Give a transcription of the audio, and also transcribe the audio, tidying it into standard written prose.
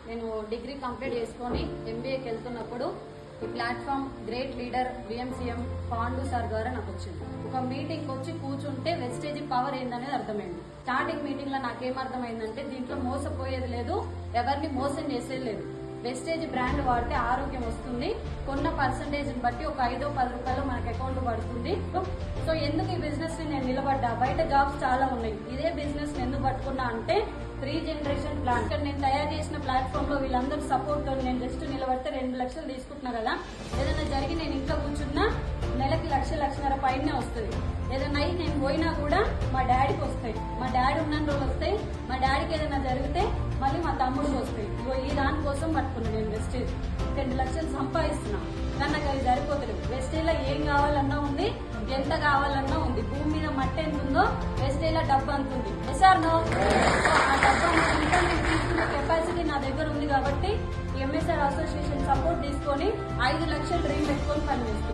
నేను degree complete చేసుకొని ఎంబీఏకి వెళ్తున్నప్పుడు ఈ platform great leader విఎంసీఎం Pandu sir ద్వారా నాకు వచ్చింది. ఒక మీటింగ్ వచ్చి కూర్చుంటే వెస్టేజ్ పవర్ ఏందనేది అర్థమైంది. స్టార్టింగ్ మీటింగ్ లో నాకేం అర్థమైందంటే దీంట్లో మోసపోయేది లేదు, ఎవరిని మోసం చేసేది లేదు. వెస్టేజ్ బ్రాండ్ వాడితే ఆరోగ్యం వస్తుంది, కొన్న పర్సంటేజ్ బట్టి ఒక 5-10 రూపాయలు మనకి అకౌంట్ పడుతుంది. సో ఎందుకు ఈ బిజినెస్ ని నేను నిలబడ్డా? బయట జాబ్స్ చాలా ఉన్నాయి, ఇదే బిజినెస్ ఎందుకు పట్టుకున్నా అంటే 3 జనరేషన్ ప్లాన్. ఇక్కడ నేను తయారు చేసిన ప్లాట్ఫామ్ లో వీళ్ళందరూ సపోర్ట్ తో నేను జస్ట్ నిలబడితే 2 లక్షలు తీసుకుంటున్నా కదా. ఏదైనా జరిగి నేను ఇంట్లో కూర్చున్నా నెలకి 1-1.5 పైనే వస్తుంది. ఏదైనా అయ్యి నేను పోయినా కూడా మా డాడీకి వస్తాయి, మా డాడీ ఉన్న రోజులు వస్తాయి. మా డాడీకి ఏదైనా జరిగితే మళ్ళీ మా తమ్ముడికి వస్తాయి. ఈ దానికోసం పట్టుకున్నా నేను వెస్టేజ్. 2 లక్షలు సంపాదిస్తున్నా కానీ నాకు అది సరిపోతలేదు. వెస్టేజ్ లో ఏం కావాలన్నా ఉంది, ఎంత కావాలన్నా ఉంది. భూమి మీద మట్టి ఎంత ఉందో వెస్టేజ్ లో డబ్బు అంత ఉంది. సార్ నో ఆ డబ్బు అంతా నేను తీసుకున్న కెపాసిటీ నా దగ్గర ఉంది కాబట్టి ఎంఎస్ఆర్ అసోసియేషన్ సపోర్ట్ తీసుకొని 5 లక్షలు డ్రీమ్ పెట్టుకొని పనిచేస్తాను.